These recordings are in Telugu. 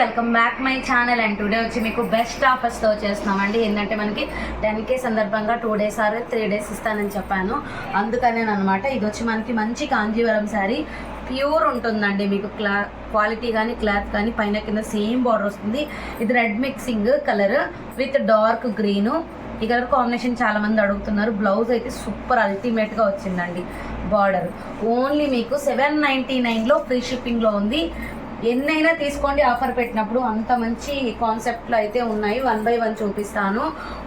Welcome back my channel. And today వచ్చి మీకు బెస్ట్ ఆఫర్స్తో వచ్చేస్తున్నామండి. ఏంటంటే మనకి 10K సందర్భంగా 2 days ఆర్ 3 days ఇస్తానని చెప్పాను, అందుకనేనమాట. ఇది వచ్చి మనకి మంచి కాంజీవరం శారీ, ప్యూర్ ఉంటుందండి. మీకు క్వాలిటీ కానీ క్లాత్ కానీ పైన కింద సేమ్ బార్డర్ వస్తుంది. ఇది red mixing colour with dark green. ఈ కలర్ కాంబినేషన్ చాలా మంది అడుగుతున్నారు. బ్లౌజ్ అయితే సూపర్ అల్టిమేట్గా వచ్చిందండి. బార్డర్ ఓన్లీ మీకు 799లో ఫ్రీ షిప్పింగ్లో ఉంది. ఎన్నైనా తీసుకోండి ఆఫర్ పెట్టినప్పుడు. అంత మంచి కాన్సెప్ట్లో అయితే ఉన్నాయి. 1 by 1 చూపిస్తాను.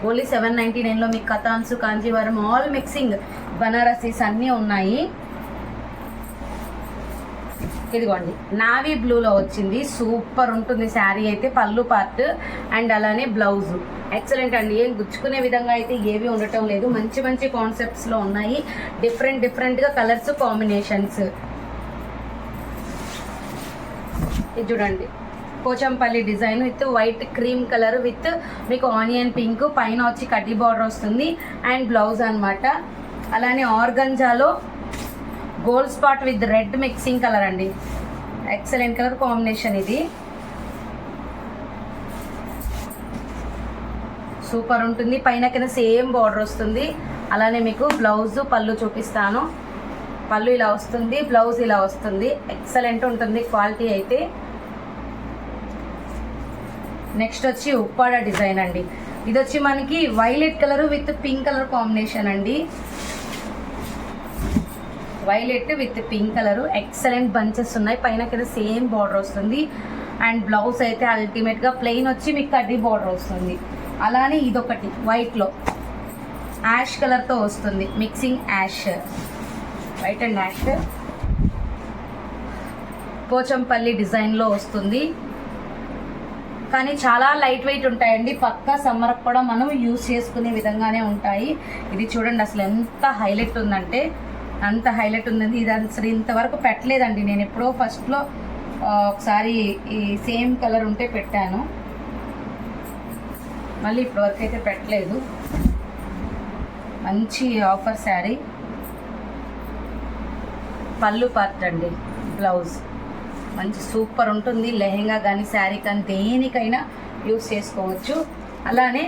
ఓన్లీ 799లో మీకు కథాన్స్, కాంజీవరం ఆల్ మిక్సింగ్ బనారసీస్ అన్నీ ఉన్నాయి. ఇదిగోండి నావీ బ్లూలో వచ్చింది, సూపర్ ఉంటుంది శారీ అయితే. పళ్ళు పార్ట్ అండ్ అలానే బ్లౌజ్ ఎక్సలెంట్ అండి. ఏం గుచ్చుకునే విధంగా అయితే ఏవి ఉండటం లేదు. మంచి మంచి కాన్సెప్ట్స్లో ఉన్నాయి. డిఫరెంట్గా కలర్స్ కాంబినేషన్స్. ఇది చూడండి, Pochampally design with white cream colour with మీకు ఆనియన్ పింక్, పైన వచ్చి కడ్డీ బార్డర్ వస్తుంది అండ్ బ్లౌజ్ అనమాట. అలానే ఆర్గంజాలో gold spot with red mixing colour అండి. ఎక్సలెంట్ కలర్ కాంబినేషన్ ఇది, సూపర్ ఉంటుంది. పైన కింద సేమ్ బార్డర్ వస్తుంది. అలానే మీకు బ్లౌజ్ పళ్ళు చూపిస్తాను. పళ్ళు ఇలా వస్తుంది, బ్లౌజ్ ఇలా వస్తుంది. ఎక్సలెంట్ ఉంటుంది క్వాలిటీ అయితే. నెక్స్ట్ వచ్చి ఉప్పాడ డిజైన్ అండి. ఇది వచ్చి మనకి violet colour with pink colour combination అండి. Violet with pink colour excellent bunches ఉన్నాయి. పైన కింద సేమ్ బార్డర్ వస్తుంది అండ్ బ్లౌజ్ అయితే అల్టిమేట్గా ప్లెయిన్ వచ్చి మీకు కడ్డీ బార్డర్ వస్తుంది. అలానే ఇదొకటి వైట్లో యాష్ కలర్తో వస్తుంది, mixing ash, white and ash. Pochampally డిజైన్లో వస్తుంది, కానీ చాలా లైట్ వెయిట్ ఉంటాయండి. పక్కా సమ్మర్కి కూడా మనం యూజ్ చేసుకునే విధంగానే ఉంటాయి. ఇది చూడండి అసలు ఎంత హైలైట్ ఉందంటే అంత హైలైట్ ఉందండి. ఇది అసలు ఇంతవరకు పెట్టలేదండి. నేను ఎప్పుడో ఫస్ట్లో ఒకసారి ఈ సేమ్ కలర్ ఉంటే పెట్టాను, మళ్ళీ ఇప్పటివరకు అయితే పెట్టలేదు. మంచి ఆఫర్ శారీ. పళ్ళు పార్ట్ అండి, బ్లౌజ్ మంచి సూపర్ ఉంటుంది. లెహెంగా కానీ శారీ కానీ దేనికైనా యూస్ చేసుకోవచ్చు. అలానే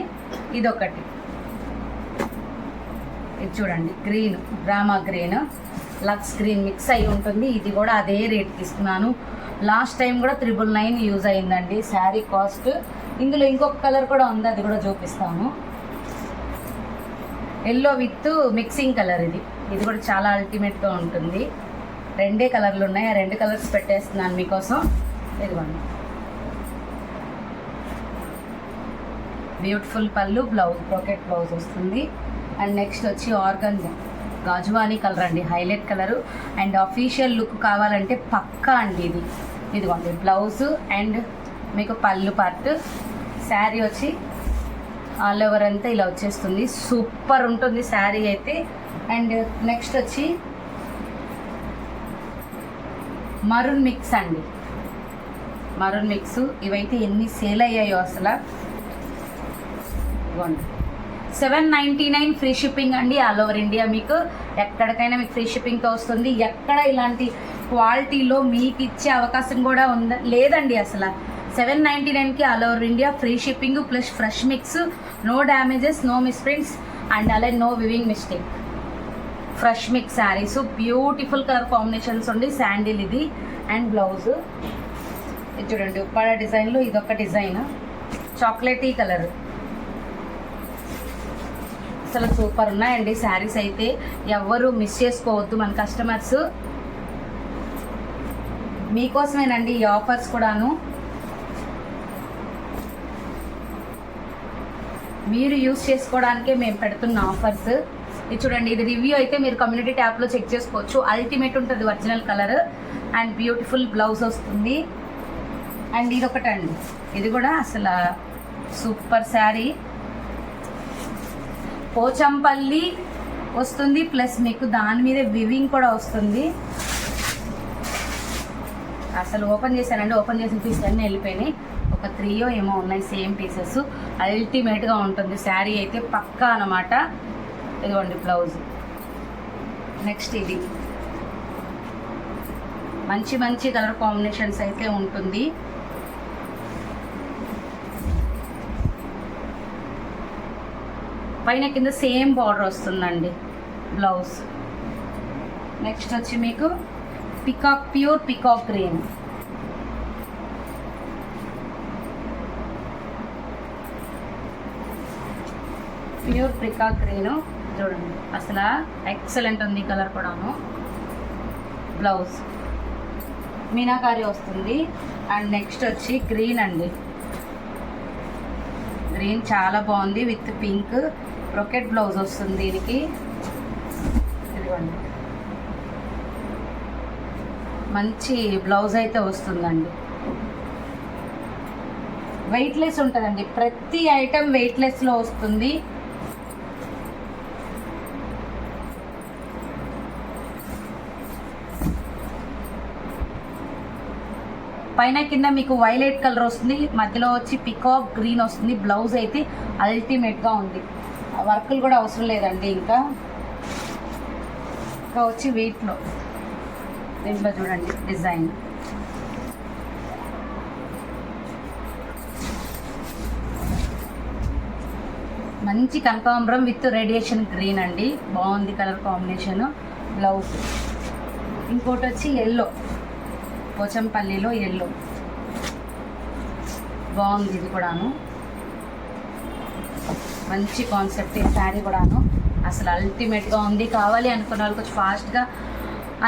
ఇదొకటి, ఇది చూడండి green, drama green lux green mix అయి ఉంటుంది. ఇది కూడా అదే రేట్కి ఇస్తున్నాను. లాస్ట్ టైం కూడా 999 యూజ్ అయిందండి శారీ కాస్ట్. ఇందులో ఇంకొక కలర్ కూడా ఉంది, అది కూడా చూపిస్తాను. ఎల్లో విత్ మిక్సింగ్ కలర్ ఇది కూడా చాలా అల్టిమేట్గా ఉంటుంది. 2 కలర్లు ఉన్నాయి, ఆ 2 కలర్స్ పెట్టేస్తున్నాను మీకోసం. ఇదిగోండి బ్యూటిఫుల్ పళ్ళు, బ్లౌజ్ బ్రోకెట్ బ్లౌజ్ వస్తుంది. అండ్ నెక్స్ట్ వచ్చి ఆర్గంజా గాజువానీ కలర్ అండి, highlight colour. And official look కావాలంటే పక్కా అండి ఇది. ఇదిగోండి బ్లౌజ్ అండ్ మీకు పళ్ళు పార్ట్. శారీ వచ్చి ఆల్ ఓవర్ అంతా ఇలా వచ్చేస్తుంది. సూపర్ ఉంటుంది శారీ అయితే. అండ్ నెక్స్ట్ వచ్చి మరూన్ మిక్స్ అండి, మరూన్ మిక్స్. ఇవైతే ఎన్ని సేల్ అయ్యాయో అసలు. 799 ఫ్రీ షిప్పింగ్ అండి, ఆల్ ఓవర్ ఇండియా. మీకు ఎక్కడికైనా మీకు ఫ్రీ షిప్పింగ్తో వస్తుంది. ఎక్కడ ఇలాంటి క్వాలిటీలో మీకు ఇచ్చే అవకాశం కూడా ఉందా లేదండి అసలు. 799కి all over India free shipping plus fresh mix, no damages, no misprints and అలాగే no weaving mistake. Fresh mix saris, beautiful colour combinations ఉండి. శాండిల్ ఇది అండ్ బ్లౌజ్. ఇది చూడండి ఉప్పాడ డిజైన్లో ఇదొక డిజైన్, చాక్లెటీ కలర్. అసలు సూపర్ ఉన్నాయండి శారీస్ అయితే. ఎవరు మిస్ చేసుకోవద్దు. మన కస్టమర్స్ మీకోసమేనండి ఈ ఆఫర్స్ కూడాను. మీరు యూజ్ చేసుకోవడానికే మేము పెడుతున్న ఆఫర్స్. ఇది చూడండి, ఇది రివ్యూ అయితే మీరు కమ్యూనిటీ ట్యాబ్లో చెక్ చేసుకోవచ్చు. అల్టిమేట్ ఉంటుంది original colour and beautiful blouse వస్తుంది. అండ్ ఇదొకటండి, ఇది కూడా అసలు సూపర్ శారీ. పోచంపల్లి వస్తుంది ప్లస్ మీకు దాని మీద వివింగ్ కూడా వస్తుంది. అసలు ఓపెన్ చేశానండి, ఓపెన్ చేసిన పీస్ అన్నీ వెళ్ళిపోయినాయి. ఒక 3 ఏమో ఉన్నాయి సేమ్ పీసెస్. అల్టిమేట్గా ఉంటుంది శారీ అయితే పక్కా అన్నమాట. ఇదిగోండి బ్లౌజ్. నెక్స్ట్ ఇది మంచి మంచి కలర్ కాంబినేషన్స్ అయితే ఉంటుంది. పైన కింద సేమ్ బార్డర్ వస్తుందండి బ్లౌజ్. నెక్స్ట్ వచ్చి మీకు peacock, pure peacock green. Pure peacock green చూడండి, అసలు ఎక్సలెంట్ ఉంది కలర్ కూడాను. బ్లౌజ్ మీనాకారి వస్తుంది. అండ్ నెక్స్ట్ వచ్చి గ్రీన్ అండి, గ్రీన్ చాలా బాగుంది విత్ పింక్. బ్రొకెట్ బ్లౌజ్ వస్తుంది దీనికి. ఇదిగోండి మంచి బ్లౌజ్ అయితే వస్తుందండి. వెయిట్లెస్ ఉంటుందండి, ప్రతి ఐటెం వెయిట్లెస్లో వస్తుంది. పైన కింద మీకు వైలెట్ కలర్ వస్తుంది, మధ్యలో వచ్చి పికాక్ గ్రీన్ వస్తుంది. బ్లౌజ్ అయితే అల్టిమేట్గా ఉంది, వర్కులు కూడా అవసరం లేదండి. ఇంకా వచ్చి వీటిలో దీంట్లో చూడండి డిజైన్ మంచి కనకాంబరం విత్ రేడియేషన్ గ్రీన్ అండి, బాగుంది కలర్ కాంబినేషన్. బ్లౌజ్ ఇంకోటి వచ్చి ఎల్లో, పోచంపల్లిలో ఎల్లో బాగుంది. ఇది కూడాను మంచి కాన్సెప్ట్, ఈ శారీ కూడాను అసలు అల్టిమేట్గా ఉంది. కావాలి అనుకున్న వాళ్ళు కొంచెం ఫాస్ట్గా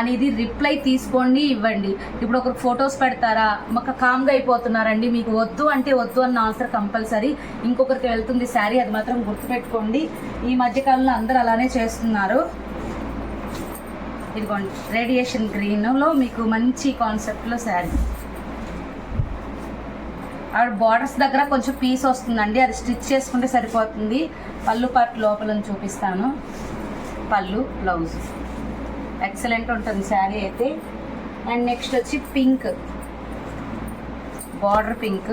అనేది రిప్లై తీసుకోండి, ఇవ్వండి. ఇప్పుడు ఒకరు ఫొటోస్ పెడతారా, మాకు కామ్గా అయిపోతున్నారండి, మీకు వద్దు అంటే వద్దు అన్న ఆన్సర్ కంపల్సరీ ఇంకొకరికి వెళ్తుంది శారీ, అది మాత్రం గుర్తుపెట్టుకోండి. ఈ మధ్యకాలంలో అందరూ అలానే చేస్తున్నారు. ఇదిగోండి రేడియేషన్ గ్రీన్లో మీకు మంచి కాన్సెప్ట్లో శారీ. ఆవిడ బార్డర్స్ దగ్గర కొంచెం పీస్ వస్తుందండి, అది స్టిచ్ చేసుకుంటే సరిపోతుంది. పళ్ళు పార్ట్ లోపల చూపిస్తాను. పళ్ళు, బ్లౌజ్ ఎక్సలెంట్ ఉంటుంది శారీ అయితే. అండ్ నెక్స్ట్ వచ్చి pink, border pink,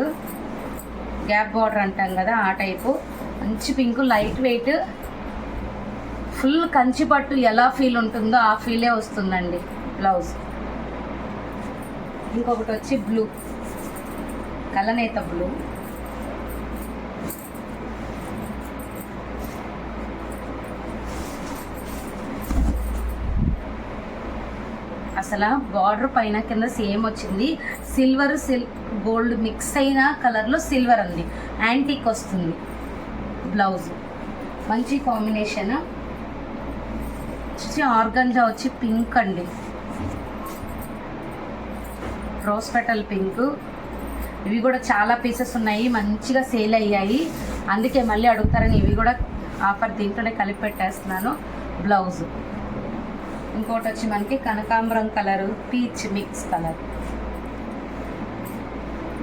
gap border అంటాం కదా ఆ టైపు. మంచి pink, light weight, full Kanchi పట్టు ఎలా ఫీల్ ఉంటుందో ఆ ఫీలే వస్తుందండి బ్లౌజ్. ఇంకొకటి వచ్చి బ్లూ, కలనేత బ్లూ. అసలు బార్డర్ పైన కింద సేమ్ వచ్చింది. సిల్వర్ గోల్డ్ మిక్స్ అయిన కలర్లో సిల్వర్ ఉంది, యాంటిక్ వస్తుంది. బ్లౌజ్ మంచి కాంబినేషన్. ఆర్గంజా వచ్చి పింక్ అండి, రోజ్ పెటల్ పింక్. ఇవి కూడా చాలా పీసెస్ ఉన్నాయి, మంచిగా సేల్ అయ్యాయి, అందుకే మళ్ళీ అడుగుతారని ఇవి కూడా ఆఫర్ దీంట్లోనే కలిపి పెట్టేస్తున్నాను. బ్లౌజ్ ఇంకోటి వచ్చి మనకి కనకాంబరం కలరు, పీచ్ మిక్స్ కలర్,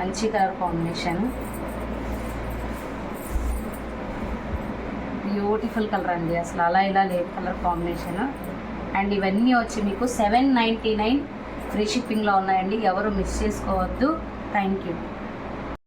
మంచి కలర్ కాంబినేషన్, బ్యూటిఫుల్ కలర్ అండి, అసలు అలా ఇలా లేదు కలర్ కాంబినేషన్. అండ్ ఇవన్నీ వచ్చి మీకు 799 ఫ్రీ షిప్పింగ్లో ఉన్నాయండి, ఎవరు మిస్ చేసుకోవద్దు. Thank you.